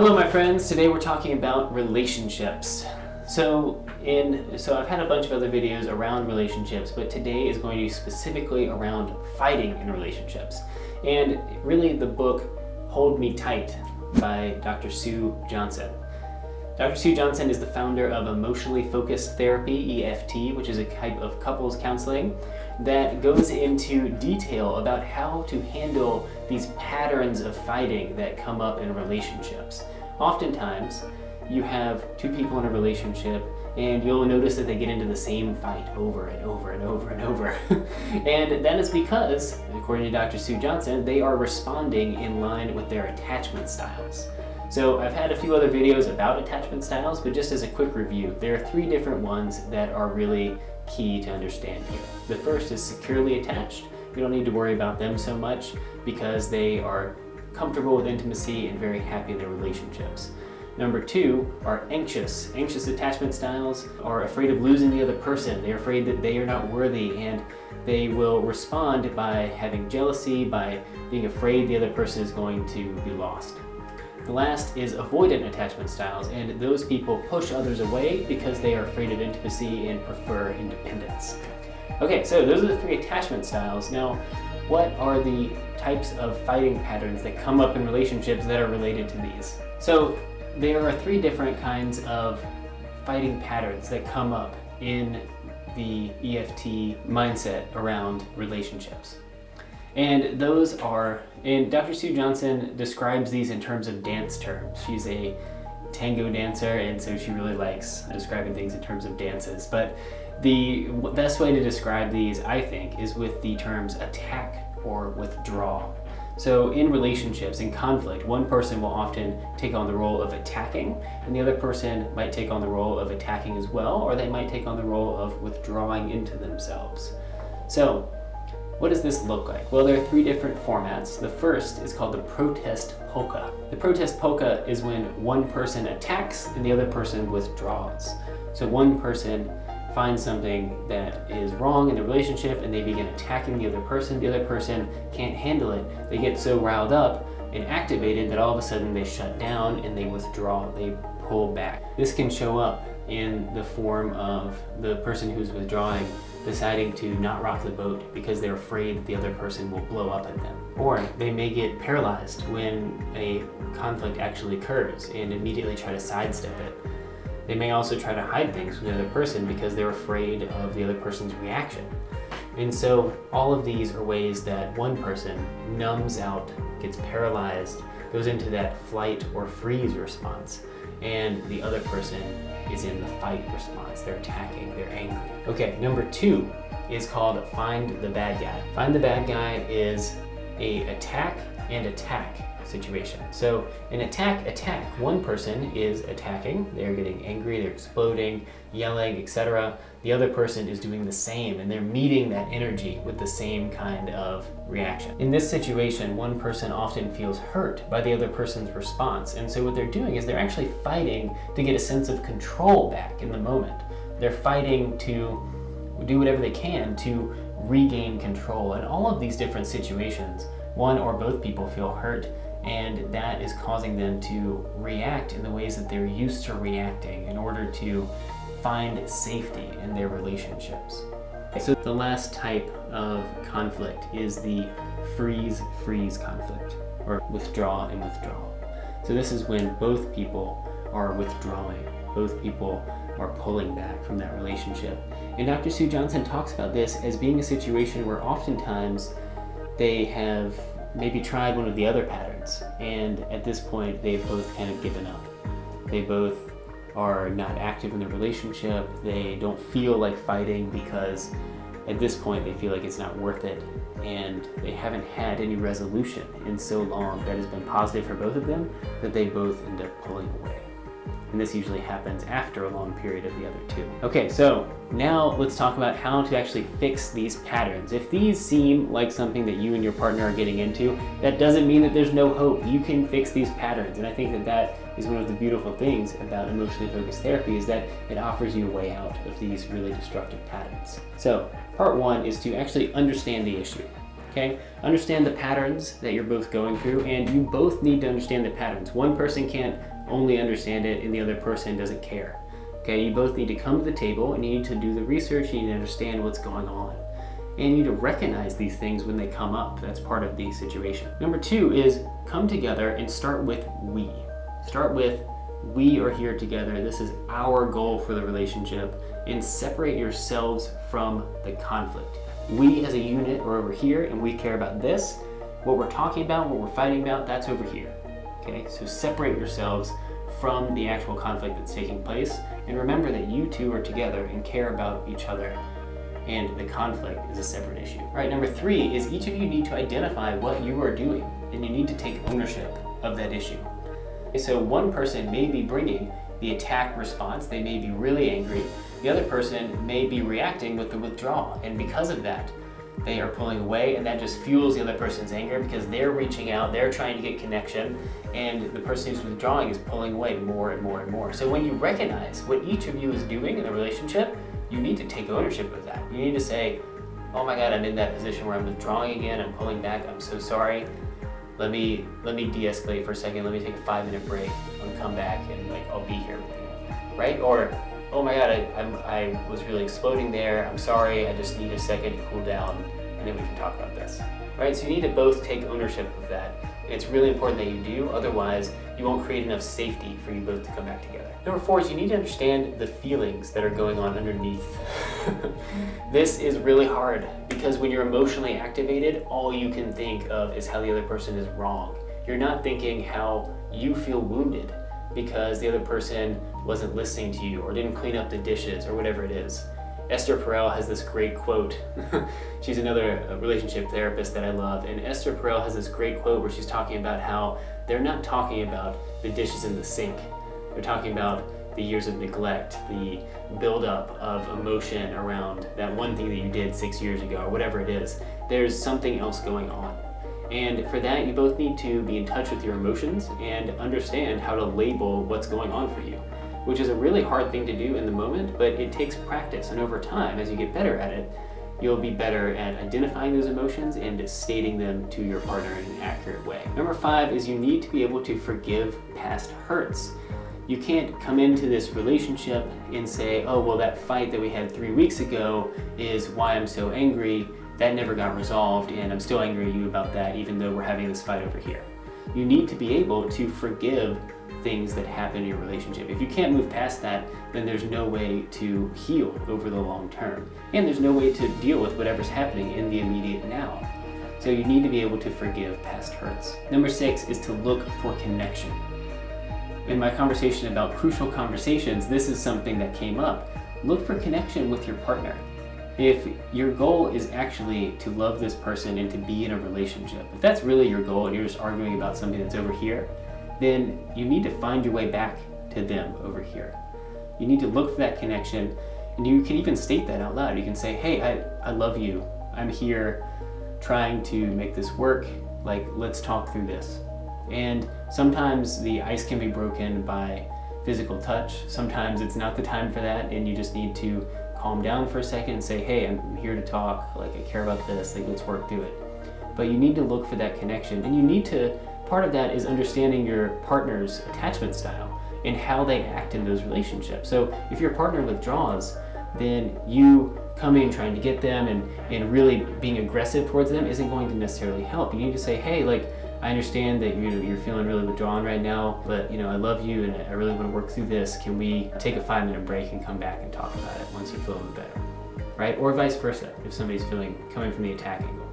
Hello my friends, today we're talking about relationships. So I've had a bunch of other videos around relationships, but today is going to be specifically around fighting in relationships. And really the book Hold Me Tight by Dr. Sue Johnson. Dr. Sue Johnson is the founder of Emotionally Focused Therapy, EFT, which is a type of couples counseling that goes into detail about how to handle these patterns of fighting that come up in relationships. Oftentimes, you have two people in a relationship and you'll notice that they get into the same fight over and over and over and over. And that is because, according to Dr. Sue Johnson, they are responding in line with their attachment styles. So I've had a few other videos about attachment styles, but just as a quick review, there are three different ones that are really key to understand here. The first is securely attached. We don't need to worry about them so much because they are comfortable with intimacy and very happy in their relationships. Number two are anxious. Anxious attachment styles are afraid of losing the other person. They're afraid that they are not worthy, and they will respond by having jealousy, by being afraid the other person is going to be lost. The last is avoidant attachment styles, and those people push others away because they are afraid of intimacy and prefer independence. Okay, so those are the three attachment styles. Now, what are the types of fighting patterns that come up in relationships that are related to these? So there are three different kinds of fighting patterns that come up in the EFT mindset around relationships. And those are, and Dr. Sue Johnson describes these in terms of dance terms. She's a tango dancer, and so she really likes describing things in terms of dances. But the best way to describe these, I think, is with the terms attack or withdraw. So in relationships, in conflict, one person will often take on the role of attacking, and the other person might take on the role of attacking as well, or they might take on the role of withdrawing into themselves. So what does this look like? Well, there are three different formats. The first is called the Protest Polka. The Protest Polka is when one person attacks and the other person withdraws. So one person finds something that is wrong in the relationship and they begin attacking the other person. The other person can't handle it. They get so riled up and activated that all of a sudden they shut down and they withdraw, they pull back. This can show up in the form of the person who's withdrawing deciding to not rock the boat because they're afraid that the other person will blow up at them. Or they may get paralyzed when a conflict actually occurs and immediately try to sidestep it. They may also try to hide things from the other person because they're afraid of the other person's reaction. And so all of these are ways that one person numbs out, gets paralyzed, goes into that flight or freeze response, and the other person is in the fight response. They're attacking, they're angry. Okay, number two is called Find the Bad Guy. Find the Bad Guy is a attack and attack situation. So an attack, one person is attacking, they're getting angry, they're exploding, yelling, etc. The other person is doing the same, and they're meeting that energy with the same kind of reaction. In this situation, one person often feels hurt by the other person's response, and so what they're doing is they're actually fighting to get a sense of control back in the moment. They're fighting to do whatever they can to regain control. In all of these different situations, one or both people feel hurt, and that is causing them to react in the ways that they're used to reacting in order to find safety in their relationships. So the last type of conflict is the freeze conflict, or withdraw and withdrawal. So this is when both people are withdrawing, both people are pulling back from that relationship. And Dr. Sue Johnson talks about this as being a situation where oftentimes they have maybe tried one of the other patterns, and at this point they've both kind of given up. They both are not active in the relationship. They don't feel like fighting because at this point they feel like it's not worth it, and they haven't had any resolution in so long that has been positive for both of them that they both end up pulling away. And this usually happens after a long period of the other two. Okay, so now let's talk about how to actually fix these patterns. If these seem like something that you and your partner are getting into, that doesn't mean that there's no hope. You can fix these patterns, and I think that that is one of the beautiful things about emotionally focused therapy, is that it offers you a way out of these really destructive patterns. So part one is to actually understand the issue. Okay, understand the patterns that you're both going through, and you both need to understand the patterns. One person can't only understand it and the other person doesn't care. Okay, you both need to come to the table and you need to do the research, you need to understand what's going on. And you need to recognize these things when they come up. That's part of the situation. Number 2 is come together and start with we. Start with we are here together. This is our goal for the relationship, and separate yourselves from the conflict. We as a unit are over here and we care about this. What we're talking about, what we're fighting about, that's over here. Okay, so separate yourselves from the actual conflict that's taking place, and remember that you two are together and care about each other, and the conflict is a separate issue. All right, number 3 is each of you need to identify what you are doing, and you need to take ownership of that issue. Okay, so one person may be bringing the attack response, they may be really angry. The other person may be reacting with the withdrawal, and because of that, they are pulling away, and that just fuels the other person's anger because they're reaching out, they're trying to get connection, and the person who's withdrawing is pulling away more and more and more. So when you recognize what each of you is doing in a relationship, you need to take ownership of that. You need to say, oh my God, I'm in that position where I'm withdrawing again, I'm pulling back, I'm so sorry. Let me de-escalate for a second, let me take a 5-minute break, and come back and I'll be here with you, right? Or, oh my God, I was really exploding there, I'm sorry, I just need a second to cool down, and then we can talk about this. Right, so you need to both take ownership of that. And it's really important that you do, otherwise you won't create enough safety for you both to come back together. Number 4 is you need to understand the feelings that are going on underneath. This is really hard because when you're emotionally activated, all you can think of is how the other person is wrong. You're not thinking how you feel wounded because the other person wasn't listening to you or didn't clean up the dishes or whatever it is. Esther Perel has this great quote. She's another relationship therapist that I love, and Esther Perel has this great quote where she's talking about how they're not talking about the dishes in the sink. They're talking about the years of neglect, the buildup of emotion around that one thing that you did 6 years ago or whatever it is. There's something else going on. And for that, you both need to be in touch with your emotions and understand how to label what's going on for you, which is a really hard thing to do in the moment, but it takes practice. And over time, as you get better at it, you'll be better at identifying those emotions and stating them to your partner in an accurate way. Number 5 is you need to be able to forgive past hurts. You can't come into this relationship and say, oh, well, that fight that we had 3 weeks ago is why I'm so angry. That never got resolved, and I'm still angry at you about that, even though we're having this fight over here. You need to be able to forgive things that happen in your relationship. If you can't move past that, then there's no way to heal over the long term. And there's no way to deal with whatever's happening in the immediate now. So you need to be able to forgive past hurts. Number 6 is to look for connection. In my conversation about crucial conversations, this is something that came up. Look for connection with your partner. If your goal is actually to love this person and to be in a relationship, if that's really your goal and you're just arguing about something that's over here, then you need to find your way back to them over here. You need to look for that connection, and you can even state that out loud. You can say, hey, I love you. I'm here trying to make this work. Let's talk through this. And sometimes the ice can be broken by physical touch. Sometimes it's not the time for that, and you just need to calm down for a second and say, hey, I'm here to talk. I care about this. Let's work through it. But you need to look for that connection, and you need to part of that is understanding your partner's attachment style and how they act in those relationships. So if your partner withdraws, then you coming trying to get them and really being aggressive towards them isn't going to necessarily help. You need to say, hey, I understand that you're feeling really withdrawn right now, but I love you and I really want to work through this. Can we take a 5-minute break and come back and talk about it once you feel a little better, right? Or vice versa, if somebody's coming from the attack angle.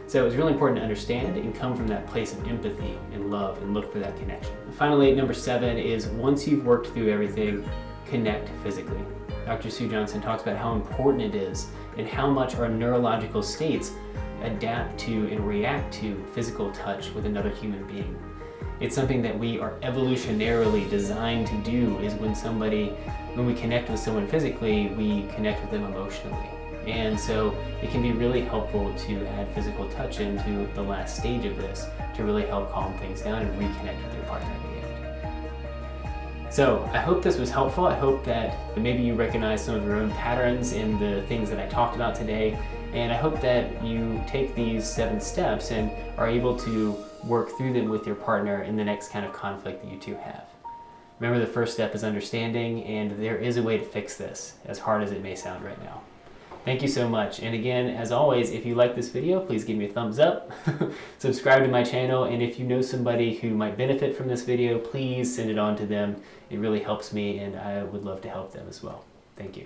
So it's really important to understand and come from that place of empathy and love and look for that connection. And finally, number 7 is once you've worked through everything, connect physically. Dr. Sue Johnson talks about how important it is and how much our neurological states adapt to and react to physical touch with another human being. It's something that we are evolutionarily designed to do is when we connect with someone physically, we connect with them emotionally. And so it can be really helpful to add physical touch into the last stage of this to really help calm things down and reconnect with your partner at the end. So I hope this was helpful. I hope that maybe you recognize some of your own patterns in the things that I talked about today, And I hope that you take these 7 steps and are able to work through them with your partner in the next kind of conflict that you two have. Remember, the first step is understanding, and there is a way to fix this, as hard as it may sound right now. Thank you so much. And again, as always, if you like this video, please give me a thumbs up, subscribe to my channel, and if you know somebody who might benefit from this video, please send it on to them. It really helps me, and I would love to help them as well. Thank you.